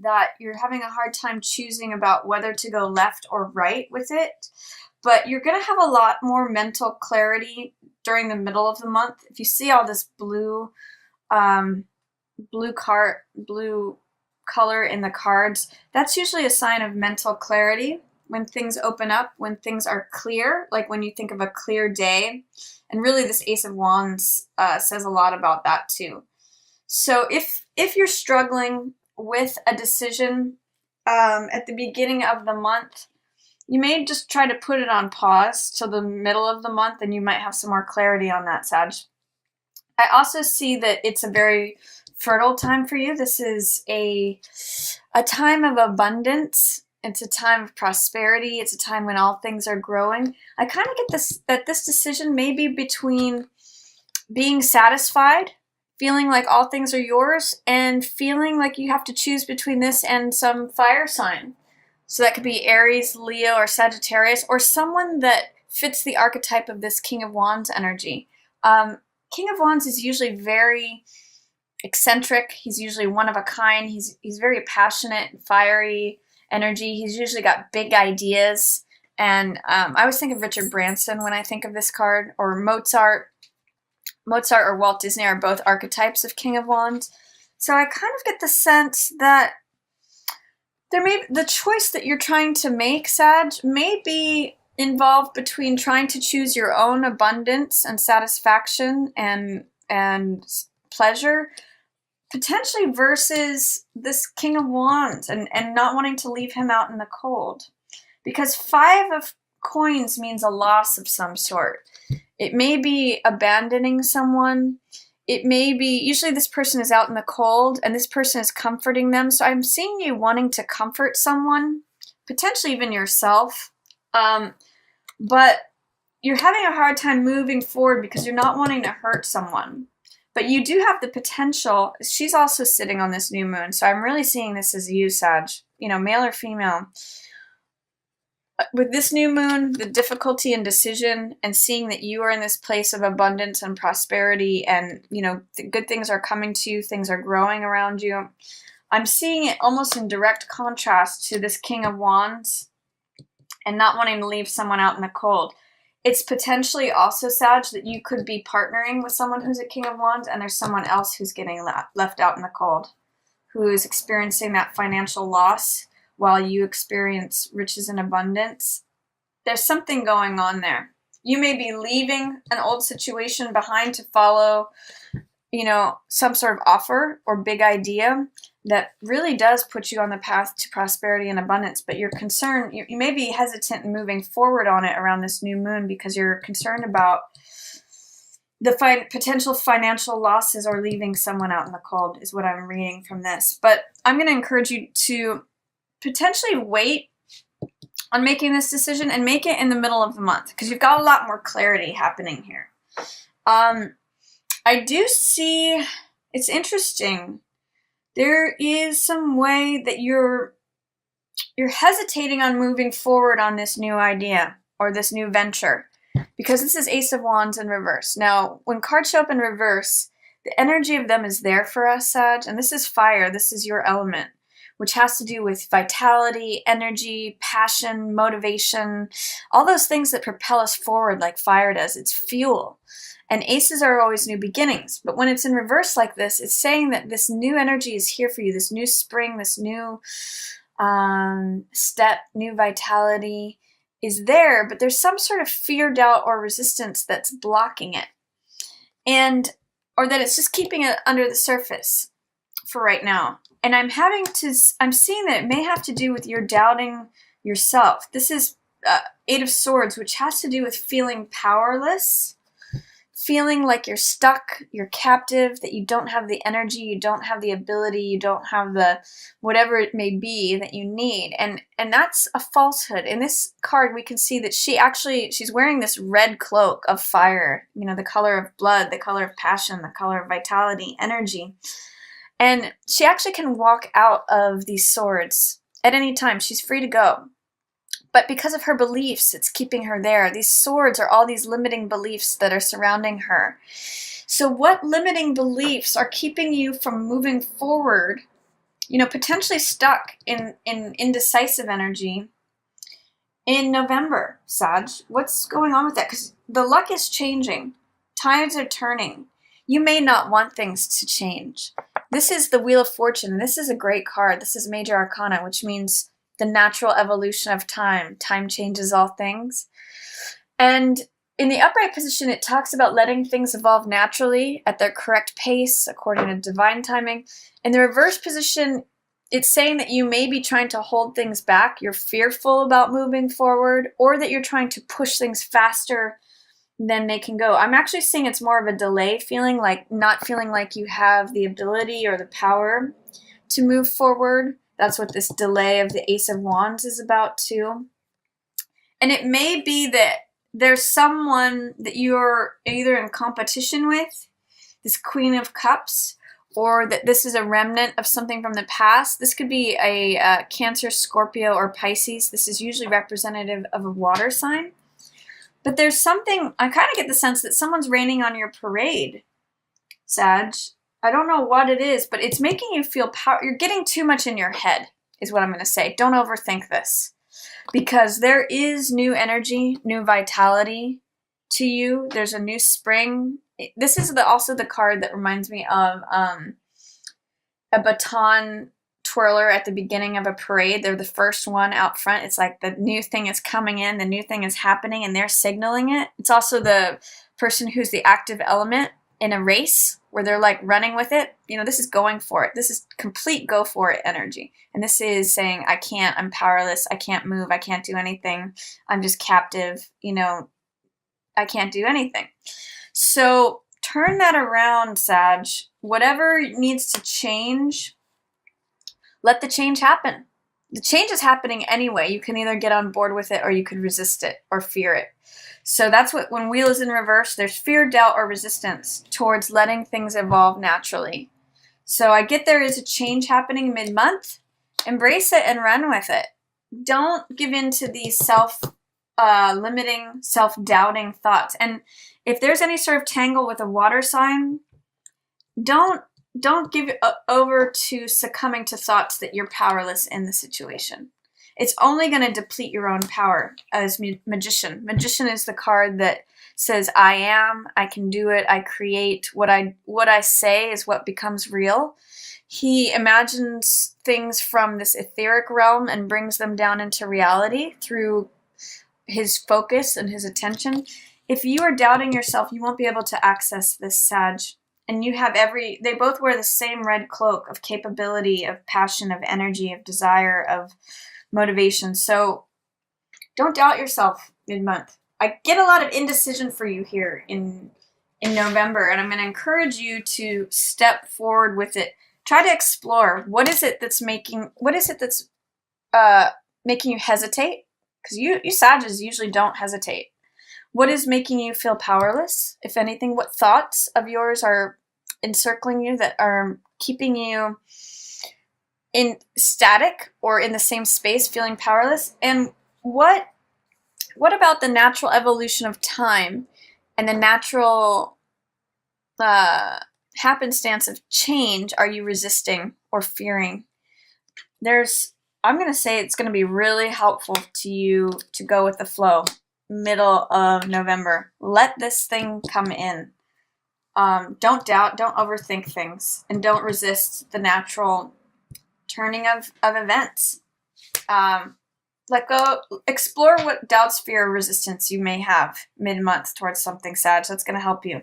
that you're having a hard time choosing about whether to go left or right with it. But you're going to have a lot more mental clarity during the middle of the month. If you see all this um, blue color in the cards, that's usually a sign of mental clarity. When things open up, when things are clear, like when you think of a clear day. And really this Ace of Wands says a lot about that too. So if you're struggling with a decision at the beginning of the month, you may just try to put it on pause till the middle of the month, and you might have some more clarity on that, Sag. I also see that it's a very fertile time for you. This is a time of abundance. It's a time of prosperity. It's a time when all things are growing. I kind of get this decision may be between being satisfied, feeling like all things are yours, and feeling like you have to choose between this and some fire sign. So that could be Aries, Leo, or Sagittarius, or someone that fits the archetype of this King of Wands energy. King of Wands is usually very eccentric. He's usually one of a kind. He's very passionate and fiery energy. He's usually got big ideas. And I always think of Richard Branson when I think of this card, or Mozart. Mozart or Walt Disney are both archetypes of King of Wands. So I kind of get the sense that the choice that you're trying to make, Sag, may be involved between trying to choose your own abundance and satisfaction and pleasure, potentially, versus this King of Wands and not wanting to leave him out in the cold. Because 5 of coins means a loss of some sort. It may be abandoning someone. It may be, usually this person is out in the cold and this person is comforting them. So I'm seeing you wanting to comfort someone, potentially even yourself. But you're having a hard time moving forward because you're not wanting to hurt someone. But you do have the potential. She's also sitting on this new moon. So I'm really seeing this as you, Sag, male or female. With this new moon, the difficulty in decision, and seeing that you are in this place of abundance and prosperity, and the good things are coming to you, things are growing around you. I'm seeing it almost in direct contrast to this King of Wands and not wanting to leave someone out in the cold. It's potentially also, Sag, that you could be partnering with someone who's a King of Wands, and there's someone else who's getting left out in the cold, who is experiencing that financial loss while you experience riches and abundance. There's something going on there. You may be leaving an old situation behind to follow, some sort of offer or big idea that really does put you on the path to prosperity and abundance. But you're concerned, you may be hesitant in moving forward on it around this new moon because you're concerned about the potential financial losses or leaving someone out in the cold, is what I'm reading from this. But I'm going to encourage you to potentially wait on making this decision and make it in the middle of the month, because you've got a lot more clarity happening here. I do see, it's interesting, there is some way that you're hesitating on moving forward on this new idea or this new venture, because this is Ace of Wands in reverse. Now, when cards show up in reverse, the energy of them is there for us, Sag, and this is fire, this is your element, which has to do with vitality, energy, passion, motivation, all those things that propel us forward like fire does. It's fuel. And aces are always new beginnings. But when it's in reverse like this, it's saying that this new energy is here for you, this new spring, this new step, new vitality is there, but there's some sort of fear, doubt, or resistance that's blocking it. Or that it's just keeping it under the surface for right now. And I'm seeing that it may have to do with your doubting yourself. This is 8 of Swords, which has to do with feeling powerless, feeling like you're stuck, you're captive, that you don't have the energy, you don't have the ability, you don't have the whatever it may be that you need. And that's a falsehood. In this card, we can see that she's wearing this red cloak of fire, the color of blood, the color of passion, the color of vitality, energy. And she actually can walk out of these swords at any time. She's free to go. But because of her beliefs, it's keeping her there. These swords are all these limiting beliefs that are surrounding her. So what limiting beliefs are keeping you from moving forward potentially stuck in indecisive energy in November, Sag. What's going on with that? Because the luck is changing. Tides are turning. You may not want things to change. This is the Wheel of Fortune. This is a great card. This is Major Arcana, which means the natural evolution of time. Time changes all things. And in the upright position, it talks about letting things evolve naturally at their correct pace, according to divine timing. In the reverse position, it's saying that you may be trying to hold things back. You're fearful about moving forward, or that you're trying to push things faster than they can go. I'm actually seeing it's more of a delay feeling, like not feeling like you have the ability or the power to move forward. That's what this delay of the Ace of Wands is about too. And it may be that there's someone that you're either in competition with, this Queen of Cups, or that this is a remnant of something from the past. This could be a Cancer, Scorpio, or Pisces. This is usually representative of a water sign. But there's something, I kind of get the sense that someone's raining on your parade, Sag. I don't know what it is, but it's making you feel power. You're getting too much in your head, is what I'm going to say. Don't overthink this. Because there is new energy, new vitality to you. There's a new spring. This is also the card that reminds me of a baton twirler at the beginning of a parade. They're the first one out front. It's like the new thing is coming in, the new thing is happening, and they're signaling it. It's also the person who's the active element in a race where they're like running with it. This is going for it. This is complete go for it energy. And this is saying, I can't, I'm powerless, I can't move, I can't do anything, I'm just captive, I can't do anything. So turn that around, Sag. Whatever needs to change, let the change happen. The change is happening anyway. You can either get on board with it or you could resist it or fear it. So that's what, when Wheel is in reverse, there's fear, doubt, or resistance towards letting things evolve naturally. So I get there is a change happening mid-month. Embrace it and run with it. Don't give in to these self-limiting, self-doubting thoughts. And if there's any sort of tangle with a water sign, don't give over to succumbing to thoughts that you're powerless in the situation. It's only going to deplete your own power as Magician. Magician is the card that says, I am, I can do it, I create. What I say is what becomes real. He imagines things from this etheric realm and brings them down into reality through his focus and his attention. If you are doubting yourself, you won't be able to access this, Sag. And you have they both wear the same red cloak of capability, of passion, of energy, of desire, of motivation. So don't doubt yourself mid-month. I get a lot of indecision for you here in November, and I'm going to encourage you to step forward with it. Try to explore what is it that's making you hesitate? Because you Sages usually don't hesitate. What is making you feel powerless? If anything, what thoughts of yours are encircling you that are keeping you in static or in the same space feeling powerless? And what about the natural evolution of time and the natural happenstance of change are you resisting or fearing? I'm going to say it's going to be really helpful to you to go with the flow. Middle of November. Let this thing come in. Don't doubt, don't overthink things, and don't resist the natural turning of events. Let go, explore what doubts, fear, or resistance you may have mid-month towards something, Sag. That's going to help you.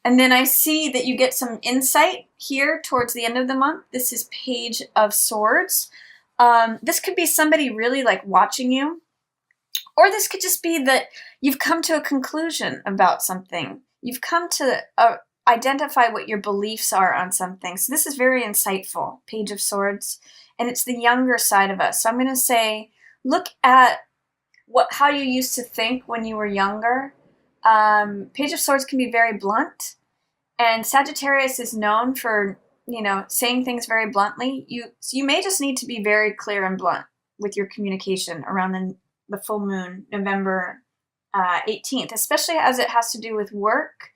And then I see that you get some insight here towards the end of the month. This is Page of Swords. This could be somebody really like watching you. Or this could just be that you've come to a conclusion about something. You've come to identify what your beliefs are on something. So this is very insightful, Page of Swords. And it's the younger side of us. So I'm going to say, look at how you used to think when you were younger. Page of Swords can be very blunt. And Sagittarius is known for, saying things very bluntly. You may just need to be very clear and blunt with your communication around the full moon, November 18th, especially as it has to do with work.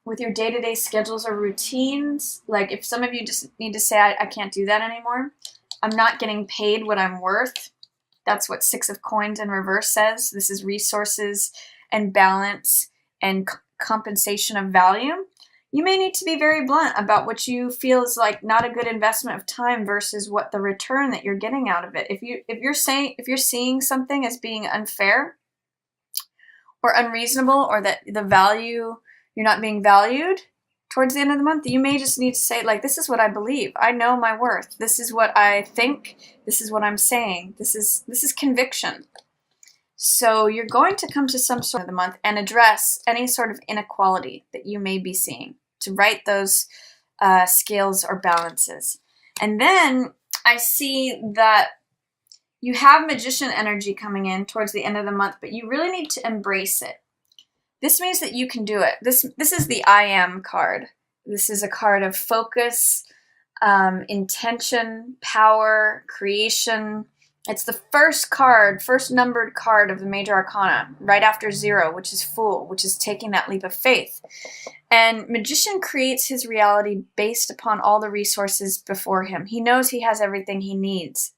with your day-to-day schedules or routines. Like if some of you just need to say, I can't do that anymore. I'm not getting paid what I'm worth. That's what Six of Coins in reverse says. This is resources and balance and compensation of value. You may need to be very blunt about what you feel is like not a good investment of time versus what the return that you're getting out of it. If you're seeing something as being unfair or unreasonable, or that the value, you're not being valued towards the end of the month, you may just need to say, like, this is what I believe. I know my worth. This is what I think. This is what I'm saying. This is conviction. So you're going to come to some sort of the month and address any sort of inequality that you may be seeing, to right those scales or balances. And then I see that you have Magician energy coming in towards the end of the month, but you really need to embrace it. This means that you can do it. This is the I Am card. This is a card of focus, intention, power, creation. It's the first numbered card of the Major Arcana, right after 0, which is Fool, which is taking that leap of faith. And Magician creates his reality based upon all the resources before him. He knows he has everything he needs.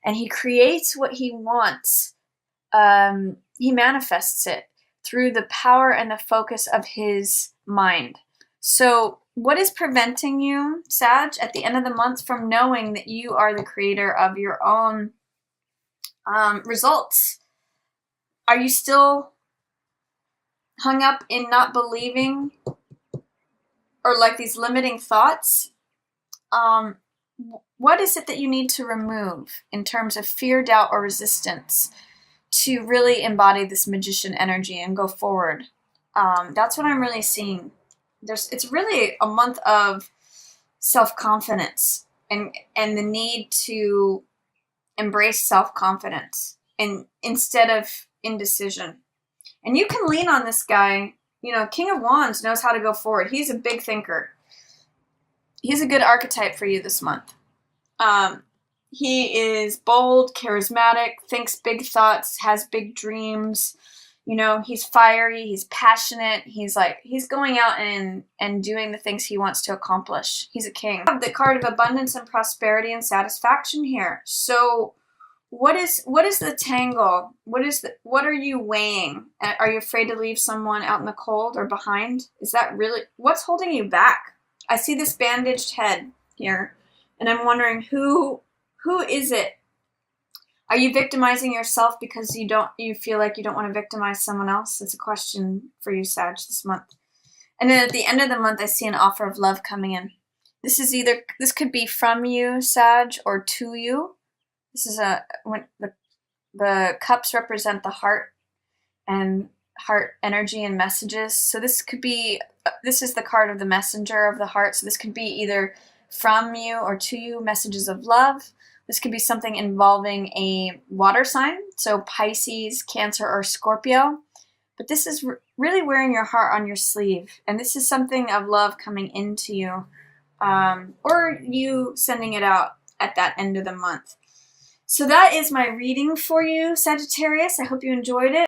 And he creates what he wants. He manifests it through the power and the focus of his mind. So what is preventing you, Sag, at the end of the month from knowing that you are the creator of your own results? Are you still hung up in not believing, or like these limiting thoughts? What is it that you need to remove in terms of fear, doubt, or resistance to really embody this Magician energy and go forward? That's what I'm really seeing. It's really a month of self-confidence and the need to embrace self-confidence and instead of indecision. And you can lean on this guy. You know, King of Wands knows how to go forward. He's a big thinker. He's a good archetype for you this month. He is bold, charismatic, thinks big thoughts, has big dreams. You know, he's fiery, he's passionate. He's going out and doing the things he wants to accomplish. He's a king. I have the card of abundance and prosperity and satisfaction here. So what is the tangle? What are you weighing? Are you afraid to leave someone out in the cold or behind? Is that really what's holding you back? I see this bandaged head here, and I'm wondering who is it? Are you victimizing yourself because you feel like you don't want to victimize someone else? It's a question for you, Sag, this month. And then at the end of the month, I see an offer of love coming in. This could be from you, Sag, or to you. This is when the cups represent the heart and heart energy and messages. So this is the card of the messenger of the heart. So this could be either from you or to you, messages of love. This could be something involving a water sign, so Pisces, Cancer, or Scorpio. But this is really wearing your heart on your sleeve. And this is something of love coming into you, or you sending it out at that end of the month. So that is my reading for you, Sagittarius. I hope you enjoyed it.